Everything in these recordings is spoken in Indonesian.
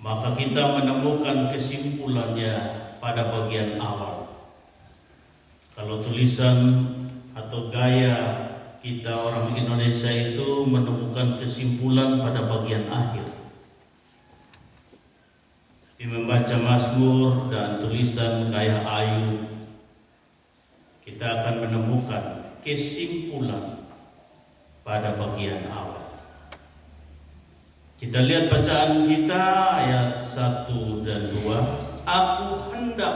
maka kita menemukan kesimpulannya pada bagian awal. Kalau tulisan atau gaya kita orang Indonesia itu menemukan kesimpulan pada bagian akhir. Di membaca Mazmur dan tulisan gaya Ayub, kita akan menemukan kesimpulan pada bagian awal. Kita lihat bacaan kita ayat 1 dan 2. Aku hendak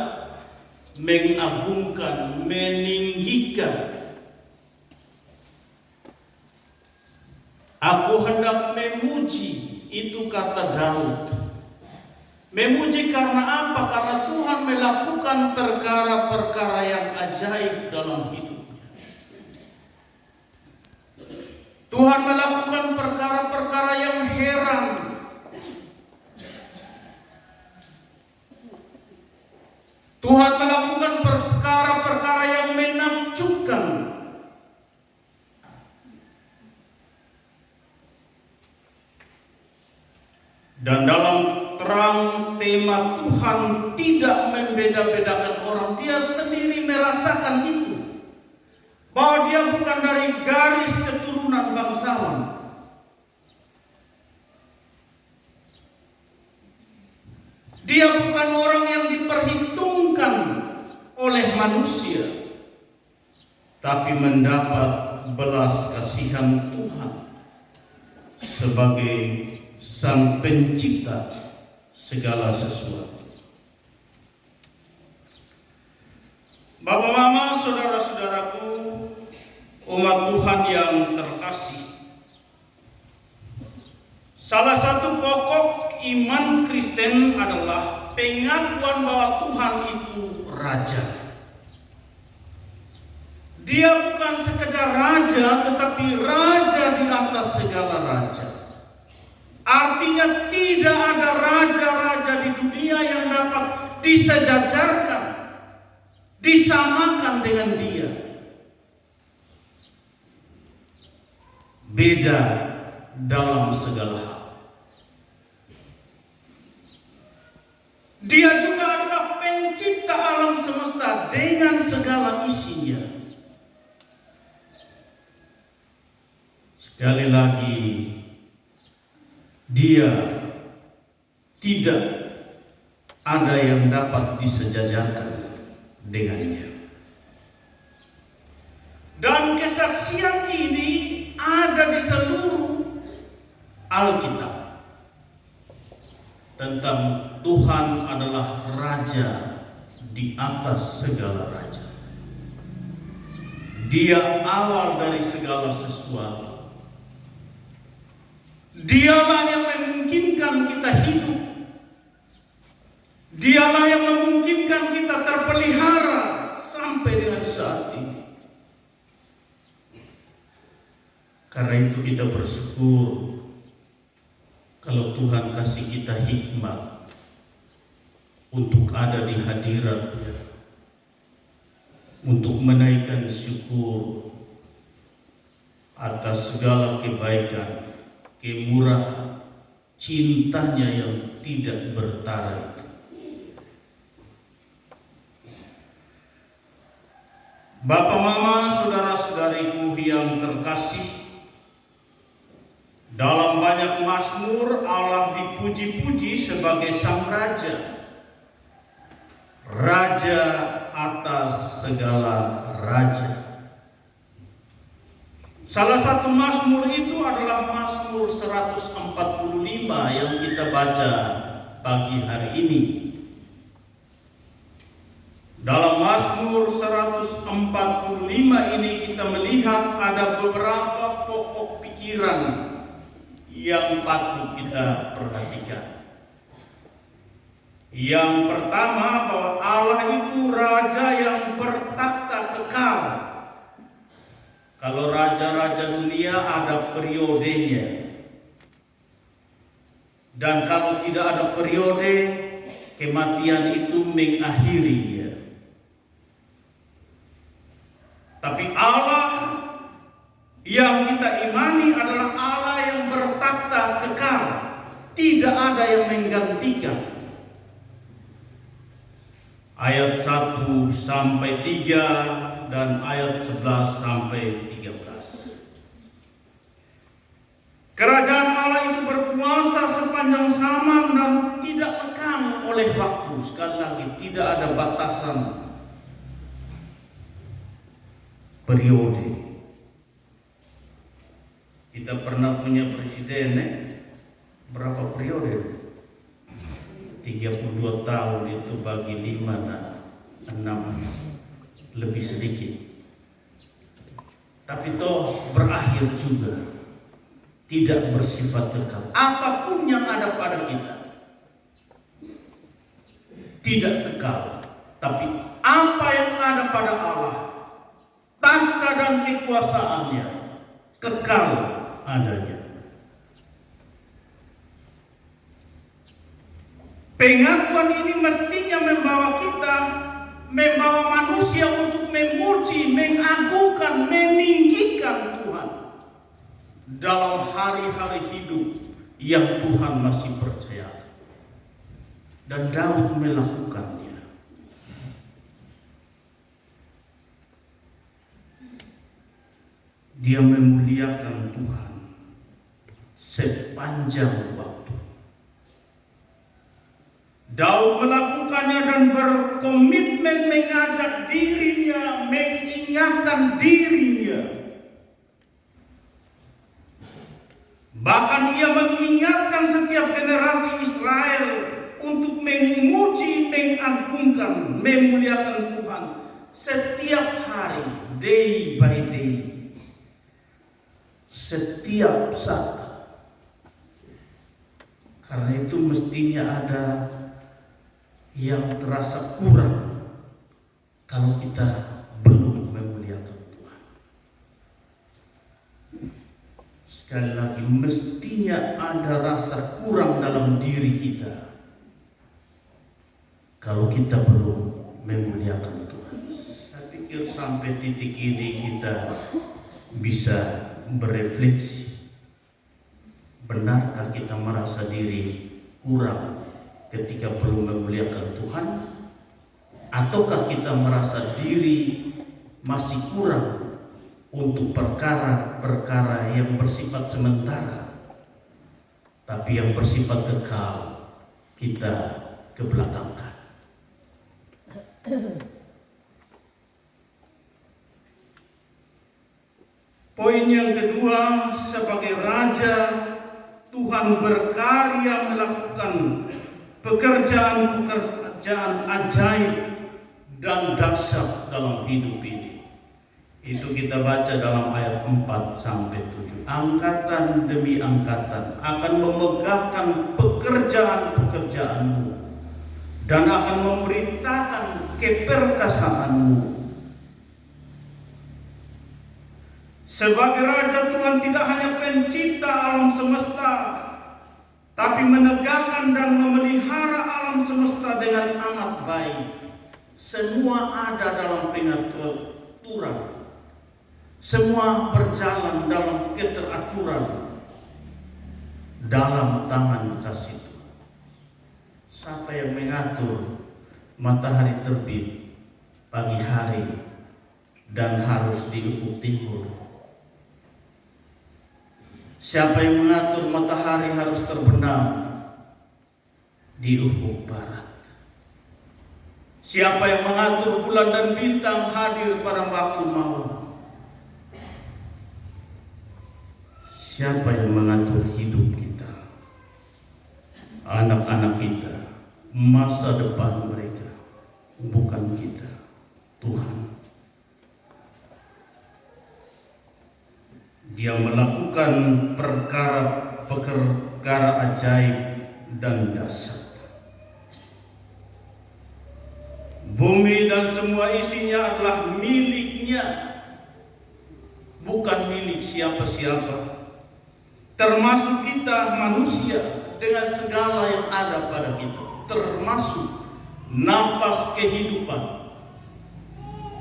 mengagungkan, meninggikan. Aku hendak memuji, itu kata Daud. Memuji karena apa? Karena Tuhan melakukan perkara-perkara yang ajaib dalam hidupnya. Tuhan melakukan perkara-perkara yang heran. Tuhan melakukan perkara-perkara yang menakjubkan. Dan dalam terang tema Tuhan tidak membeda-bedakan orang. Dia sendiri merasakan itu. Bahwa dia bukan dari garis keturunan bangsawan. Dia bukan orang yang diperhitungkan oleh manusia, tapi mendapat belas kasihan Tuhan sebagai Sang Pencipta segala sesuatu. Bapak, Mama, saudara-saudaraku, umat Tuhan yang terkasih, salah satu pokok iman Kristen adalah pengakuan bahwa Tuhan itu Raja. Dia bukan sekedar Raja, tetapi Raja di atas segala raja. Artinya tidak ada raja-raja di dunia yang dapat disejajarkan, disamakan dengan dia. Beda dalam segala hal. Dia juga adalah pencipta alam semesta dengan segala isinya. Sekali lagi, dia tidak ada yang dapat disejajarkan dengannya. Dan kesaksian ini ada di seluruh Alkitab tentang Tuhan adalah Raja di atas segala raja. Dia awal dari segala sesuatu. Dialah yang memungkinkan kita hidup. Dialah yang memungkinkan kita terpelihara sampai dengan saat ini. Karena itu kita bersyukur kalau Tuhan kasih kita hikmat untuk ada di hadirat-Nya, untuk menaikkan syukur atas segala kebaikan, kemurahan, cintanya yang tidak bertara itu. Bapak, Mama, saudara-saudariku yang terkasih, dalam banyak mazmur Allah dipuji-puji sebagai Sang Raja, Raja atas segala raja. Salah satu mazmur itu adalah Mazmur 145 yang kita baca pagi hari ini. Dalam Mazmur 145 ini kita melihat ada beberapa pokok pikiran yang patut kita perhatikan. Yang pertama, bahwa Allah itu Raja yang bertakhta kekal. Kalau raja-raja dunia ada periodenya. Dan kalau tidak ada periode, kematian itu mengakhirinya. Tapi Allah yang kita imani adalah Allah yang bertakhta kekal. Tidak ada yang menggantikan perhatikan ayat 1 sampai 3 dan ayat 11 sampai 13. Kerajaan Allah itu berkuasa sepanjang zaman dan tidak lekang oleh waktu. Sekali lagi, tidak ada batasan periode. Kita pernah punya presiden, berapa periode? 32 tahun itu bagi 5 dan 6 lebih sedikit. Tapi toh berakhir juga, tidak bersifat kekal. Apapun yang ada pada kita tidak kekal, tapi apa yang ada pada Allah, tahta dan kekuasaannya kekal adanya. Pengakuan ini mestinya membawa manusia untuk memuji, mengagungkan, meninggikan Tuhan dalam hari-hari hidup yang Tuhan masih percayakan. Dan Daud melakukannya. Dia memuliakan Tuhan sepanjang waktu. Daud melakukannya dan berkomitmen mengajak dirinya, mengingatkan dirinya. Bahkan ia mengingatkan setiap generasi Israel untuk memuji, mengagungkan, memuliakan Tuhan setiap hari, day by day, setiap saat. Karena itu mestinya ada yang terasa kurang kalau kita belum memuliakan Tuhan. Sekali lagi, mestinya ada rasa kurang dalam diri kita kalau kita belum memuliakan Tuhan. Saya pikir sampai titik ini kita bisa berefleksi. Benarkah kita merasa diri kurang ketika belum memuliakan Tuhan? Ataukah kita merasa diri masih kurang untuk perkara-perkara yang bersifat sementara, tapi yang bersifat kekal kita kebelakangkan? Poin yang kedua, sebagai raja, Tuhan berkarya melakukan pekerjaan-pekerjaan ajaib dan dahsyat dalam hidup ini. Itu kita baca dalam ayat 4 sampai 7. Angkatan demi angkatan akan memegahkan pekerjaan-pekerjaanmu dan akan memberitakan keperkasaanmu. Sebagai raja, Tuhan tidak hanya pencipta alam semesta, tapi menegakkan dan memelihara alam semesta dengan amat baik. Semua ada dalam pengaturan, semua berjalan dalam keteraturan, dalam tangan kasih Tuhan. Siapa yang mengatur matahari terbit pagi hari dan harus di ufuk timur? Siapa yang mengatur matahari harus terbenam di ufuk barat? Siapa yang mengatur bulan dan bintang hadir pada waktu malam? Siapa yang mengatur hidup kita, anak-anak kita, masa depan mereka? Bukan kita, Tuhan. Dia melakukan perkara ajaib dan dahsyat. Bumi dan semua isinya adalah miliknya, bukan milik siapa-siapa. Termasuk kita manusia dengan segala yang ada pada kita, termasuk nafas kehidupan,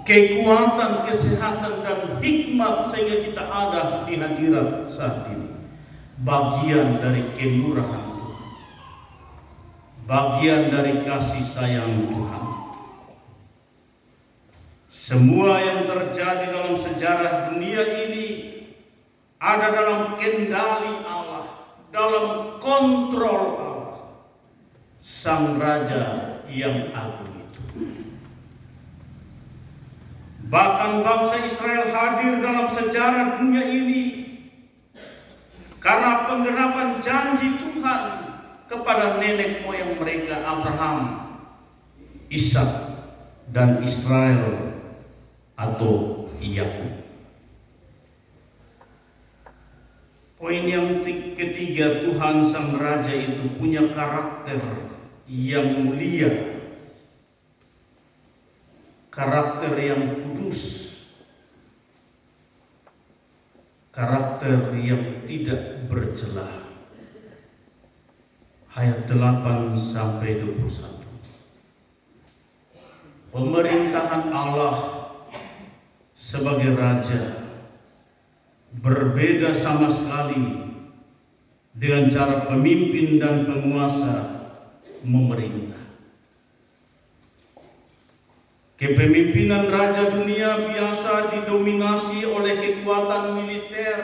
kekuatan, kesehatan, dan hikmat sehingga kita ada di hadirat saat ini. Bagian dari kemurahan Tuhan, bagian dari kasih sayang Tuhan. Semua yang terjadi dalam sejarah dunia ini ada dalam kendali Allah, dalam kontrol Allah, Sang Raja yang agung itu. Bahkan bangsa Israel hadir dalam sejarah dunia ini karena pengharapan janji Tuhan kepada nenek moyang mereka Abraham, Ishak, dan Israel atau Yakub. Poin yang ketiga, Tuhan Sang Raja itu punya karakter yang mulia, karakter yang kudus, karakter yang tidak bercelah. Ayat 8 sampai 21. Pemerintahan Allah sebagai Raja berbeda sama sekali dengan cara pemimpin dan penguasa memerintah. Kepemimpinan raja dunia biasa didominasi oleh kekuatan militer,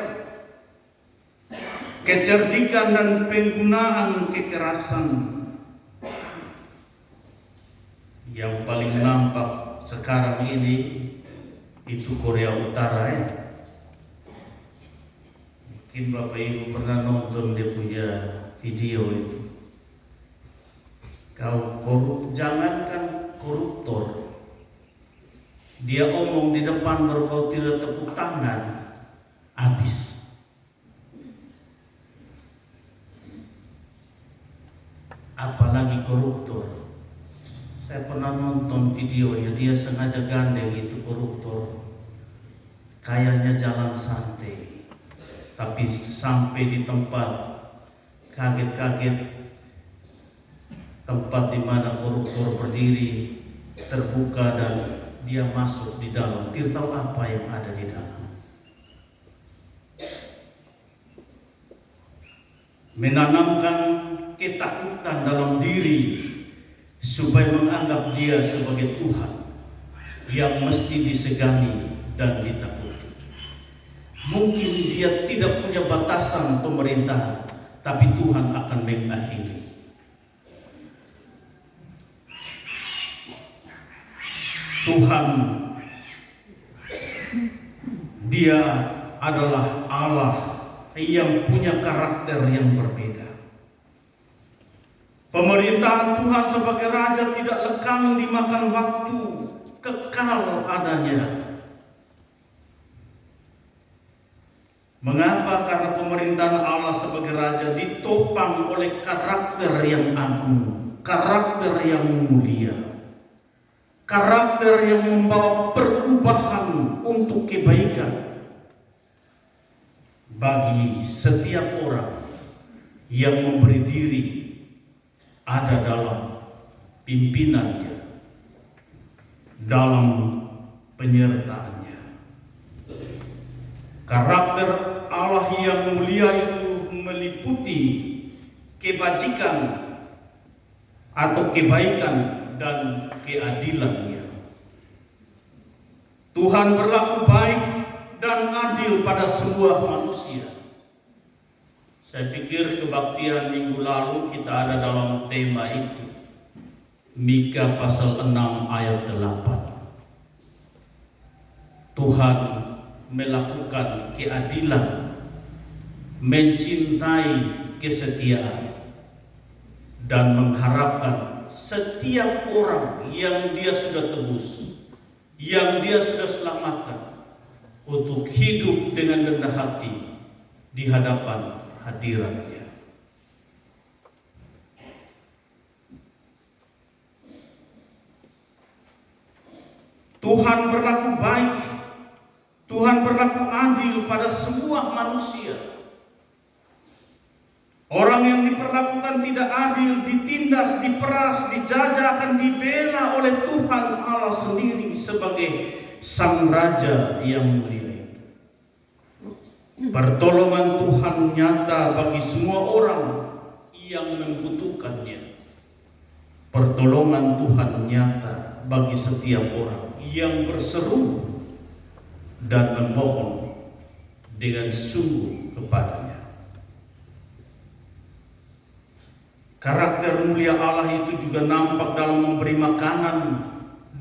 kecerdikan dan penggunaan kekerasan. Yang paling nampak sekarang ini itu Korea Utara ya. Mungkin Bapak Ibu pernah nonton dia punya video itu. Jangankan koruptor, dia omong di depan baru kau tidak tepuk tangan, habis. Apalagi koruptor. Saya pernah nonton videonya, dia sengaja gandeng itu koruptor. Kayaknya jalan santai, tapi sampai di tempat kaget-kaget, tempat di mana koruptor berdiri terbuka dan dia masuk di dalam. Tidak tahu apa yang ada di dalam. Menanamkan ketakutan dalam diri supaya menganggap dia sebagai Tuhan yang mesti disegani dan ditakuti. Mungkin dia tidak punya batasan pemerintahan, tapi Tuhan akan mengakhiri. Tuhan, dia adalah Allah yang punya karakter yang berbeda. Pemerintahan Tuhan sebagai Raja tidak lekang dimakan waktu, kekal adanya. Mengapa? Karena pemerintahan Allah sebagai Raja ditopang oleh karakter yang agung, karakter yang mulia, karakter yang membawa perubahan untuk kebaikan bagi setiap orang yang memberi diri ada dalam pimpinannya, dalam penyertaannya. Karakter Allah yang mulia itu meliputi kebajikan atau kebaikan dan keadilannya. Tuhan berlaku baik dan adil pada semua manusia. Saya pikir kebaktian minggu lalu kita ada dalam tema itu. Mika pasal 6 ayat 8. Tuhan melakukan keadilan, mencintai kesetiaan, dan mengharapkan setiap orang yang dia sudah tebus, yang dia sudah selamatkan, untuk hidup dengan rendah hati di hadapan hadiratnya. Tuhan berlaku baik, Tuhan berlaku adil pada semua manusia. Orang yang diperlakukan tidak adil, ditindas, diperas, dijajah akan dibela oleh Tuhan Allah sendiri sebagai Sang Raja yang mulia. Pertolongan Tuhan nyata bagi semua orang yang membutuhkannya. pertolongan Tuhan nyata bagi setiap orang yang berseru dan memohon dengan sungguh kepadanya. Karakter mulia Allah itu juga nampak dalam memberi makanan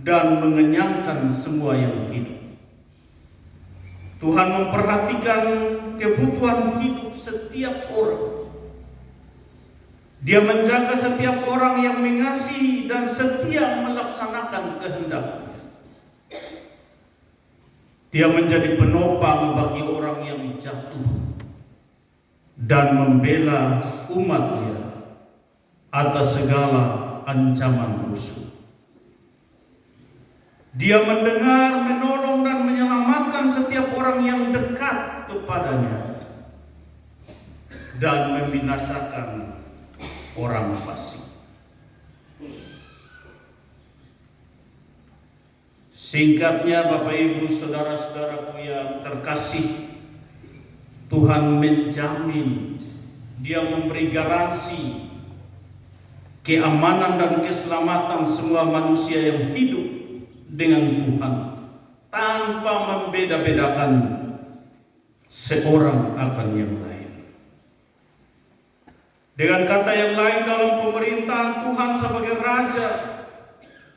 dan mengenyangkan semua yang hidup. Tuhan memperhatikan kebutuhan hidup setiap orang. Dia menjaga setiap orang yang mengasihi dan setia melaksanakan kehendaknya. Dia menjadi penopang bagi orang yang jatuh dan membela umatnya atas segala ancaman musuh. Dia mendengar, menolong dan menyelamatkan setiap orang yang dekat kepadanya dan membinasakan orang fasik. Singkatnya, Bapak Ibu saudara-saudaraku yang terkasih, Tuhan menjamin, Dia memberi garansi keamanan dan keselamatan semua manusia yang hidup dengan Tuhan tanpa membeda-bedakan seorang akan yang lain. Dengan kata yang lain, dalam pemerintahan Tuhan sebagai Raja,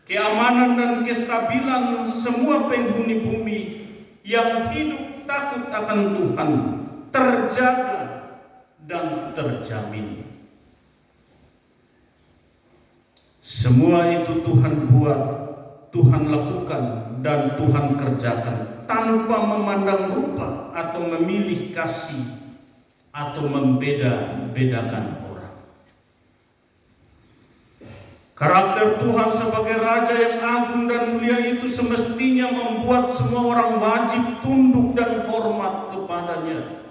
keamanan dan kestabilan semua penghuni bumi yang hidup takut akan Tuhan terjaga dan terjamin. Semua itu Tuhan buat, Tuhan lakukan dan Tuhan kerjakan tanpa memandang rupa atau memilih kasih atau membeda-bedakan orang. Karakter Tuhan sebagai Raja yang agung dan mulia itu semestinya membuat semua orang wajib tunduk dan hormat kepadanya,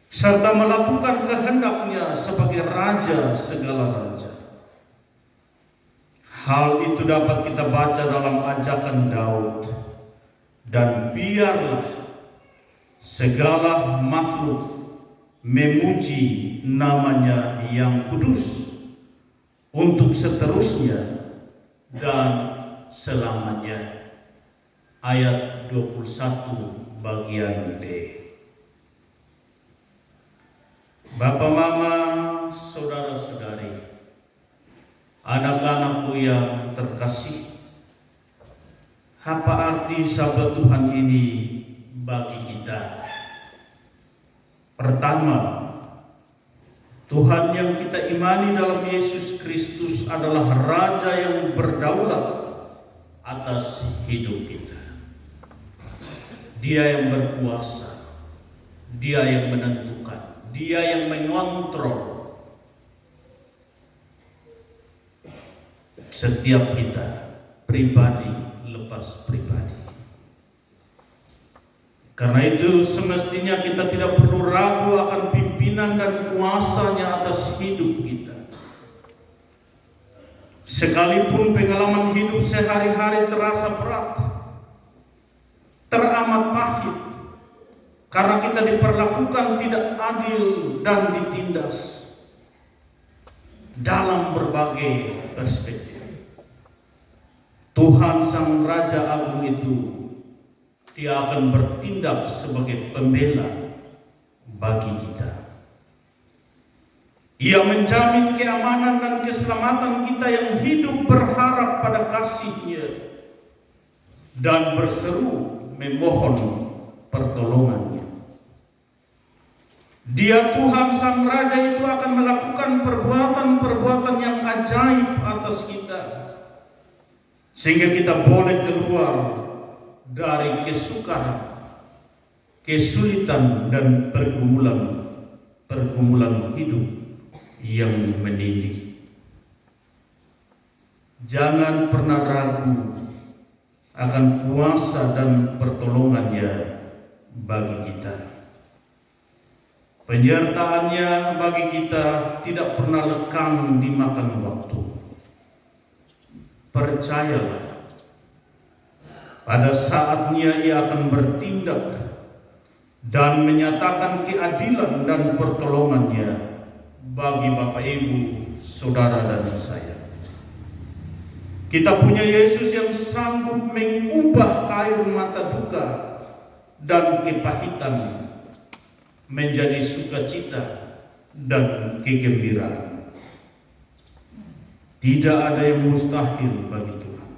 serta melakukan kehendaknya sebagai Raja segala raja. Hal itu dapat kita baca dalam ajakan Daud, dan biarlah segala makhluk memuji namanya yang kudus untuk seterusnya dan selamanya. Ayat 21 bagian D. Bapak, Mama, saudara-saudari, anak-anakku yang terkasih, apa arti sabda Tuhan ini bagi kita? Pertama, Tuhan yang kita imani dalam Yesus Kristus adalah Raja yang berdaulat atas hidup kita. Dia yang berkuasa, Dia yang menentukan, Dia yang mengontrol setiap kita, pribadi lepas pribadi. Karena itu semestinya kita tidak perlu ragu akan pimpinan dan kuasanya atas hidup kita. Sekalipun pengalaman hidup sehari-hari terasa berat, teramat pahit, karena kita diperlakukan tidak adil dan ditindas dalam berbagai perspektif. Tuhan Sang Raja Agung itu, Dia akan bertindak sebagai pembela bagi kita. Ia menjamin keamanan dan keselamatan kita yang hidup berharap pada kasih-Nya dan berseru memohon pertolongan-Nya. Dia Tuhan Sang Raja itu akan melakukan perbuatan-perbuatan yang ajaib atas kita, sehingga kita boleh keluar dari kesukaran, kesulitan dan pergumulan hidup yang menindih. Jangan pernah ragu akan kuasa dan pertolongan-Nya bagi kita. Penyertaan-Nya bagi kita tidak pernah lekang dimakan waktu. Percayalah, pada saatnya Ia akan bertindak dan menyatakan keadilan dan pertolongan-Nya bagi Bapak, Ibu, Saudara dan saya. Kita punya Yesus yang sanggup mengubah air mata duka dan kepahitan menjadi sukacita dan kegembiraan. Tidak ada yang mustahil bagi Tuhan.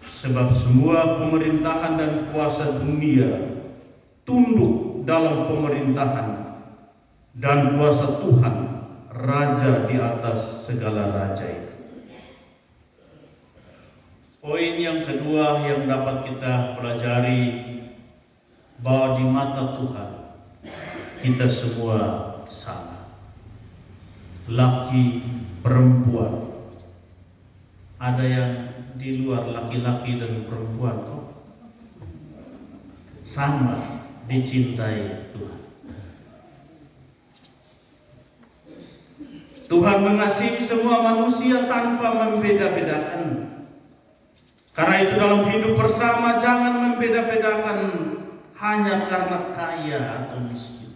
Sebab semua pemerintahan dan kuasa dunia tunduk dalam pemerintahan dan kuasa Tuhan, Raja di atas segala raja itu. Poin yang kedua yang dapat kita pelajari, bahwa di mata Tuhan kita semua sama. Laki, perempuan. Ada yang di luar laki-laki dan perempuan kok. Sama dicintai Tuhan. Tuhan mengasihi semua manusia tanpa membeda-bedakan. Karena itu dalam hidup bersama jangan membeda-bedakan hanya karena kaya atau miskin.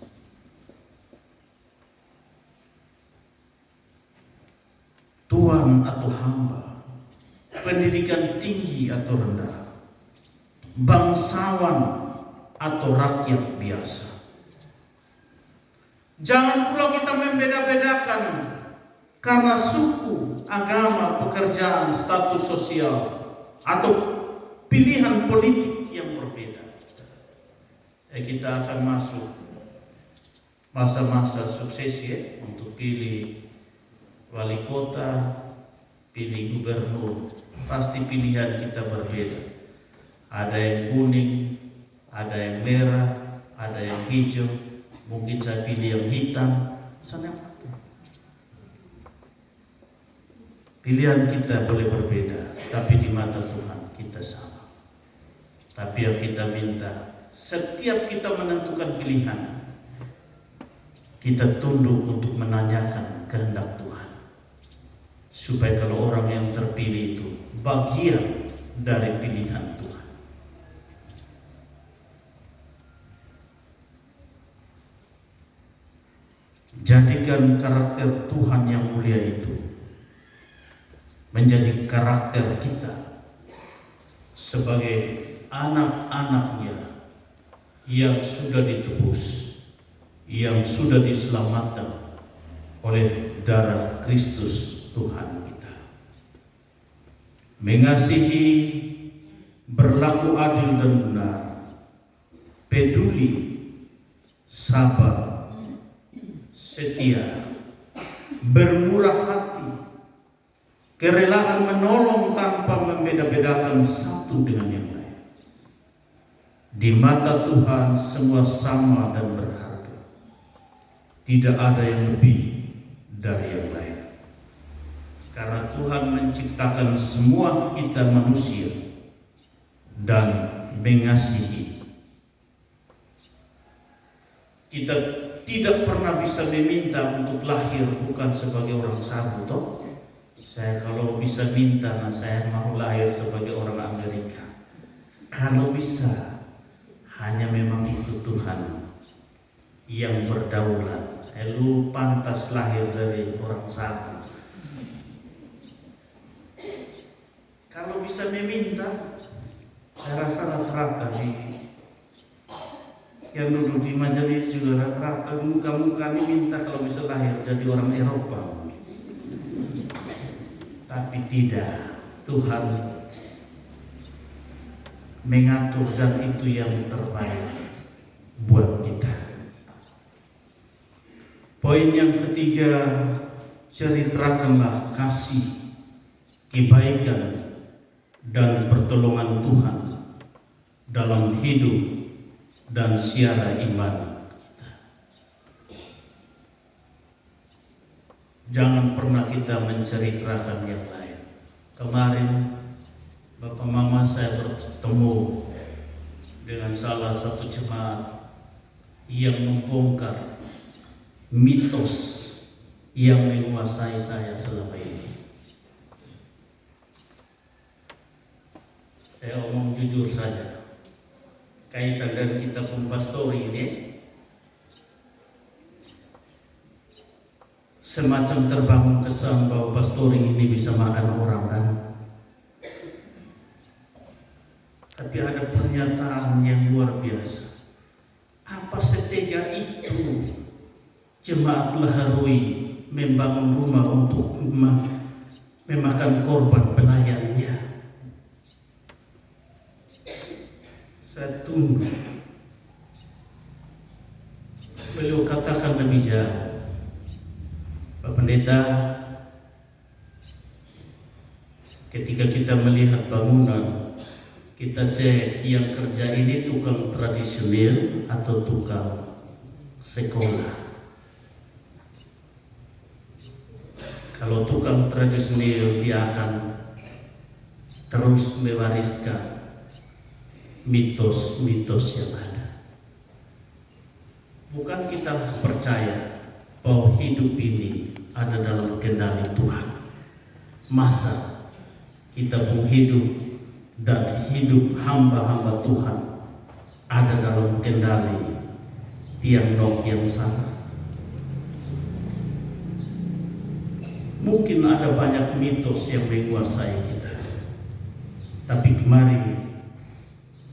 Tuan atau hamba, pendidikan tinggi atau rendah, bangsawan atau rakyat biasa. Jangan pula kita membeda-bedakan karena suku, agama, pekerjaan, status sosial, atau pilihan politik yang berbeda. Kita akan masuk masa-masa sukses ya, untuk pilih wali kota, pilih gubernur. Pasti pilihan kita berbeda. Ada yang kuning, ada yang merah, ada yang hijau. Mungkin saya pilih yang hitam. Pilihan kita boleh berbeda, tapi di mata Tuhan kita sama. Tapi yang kita minta, setiap kita menentukan pilihan, kita tunduk untuk menanyakan kehendak Tuhan. Supaya kalau orang yang terpilih itu bagian dari pilihan Tuhan. Jadikan karakter Tuhan yang mulia itu menjadi karakter kita sebagai anak-anaknya yang sudah ditebus, yang sudah diselamatkan oleh darah Kristus Tuhan kita. Mengasihi, berlaku adil dan benar, peduli, sabar, setia, bermurah hati, kerelaan menolong tanpa membeda-bedakan satu dengan yang lain. Di mata Tuhan semua sama dan berharga. Tidak ada yang lebih dari yang lain. Karena Tuhan menciptakan semua kita manusia dan mengasihi. Kita tidak pernah bisa meminta untuk lahir bukan sebagai orang sabu toh. Saya kalau bisa minta, saya mau lahir sebagai orang Amerika. Kalau bisa, hanya memang itu Tuhan yang berdaulat. Lu pantas lahir dari orang sabu. Kalau bisa meminta, saya rasa rata-rata yang duduk di majelis juga rata-rata muka-muka ini minta kalau bisa lahir jadi orang Eropa. Tapi tidak, Tuhan mengatur dan itu yang terbaik buat kita. Poin yang ketiga, ceritakanlah kasih, kebaikan, dan pertolongan Tuhan dalam hidup dan siara iman kita. Jangan pernah kita menceritakan yang lain. Kemarin Bapak Mama saya bertemu dengan salah satu jemaat yang membongkar mitos yang menguasai saya selama ini. Saya omong jujur saja, kaitan dengan kitab Pastori ini, semacam terbangun kesan bahwa Pastori ini bisa makan orang kan. Tapi ada pernyataan yang luar biasa. Apa setega itu jemaat Laharui membangun rumah untuk memakan korban pelayannya? Saya tunggu. Beliau katakan lebih jauh, Pak Pendeta, ketika kita melihat bangunan, kita cek yang kerja ini tukang tradisional atau tukang sekolah. Kalau tukang tradisional, dia akan terus mewariskan mitos-mitos yang ada. Bukan kita percaya bahwa hidup ini ada dalam kendali Tuhan. Masa kita pun hidup dan hidup hamba-hamba Tuhan ada dalam kendali tiang nok yang sama? Mungkin ada banyak mitos yang menguasai kita, tapi kemarin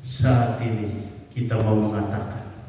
saat ini kita mau mengatakan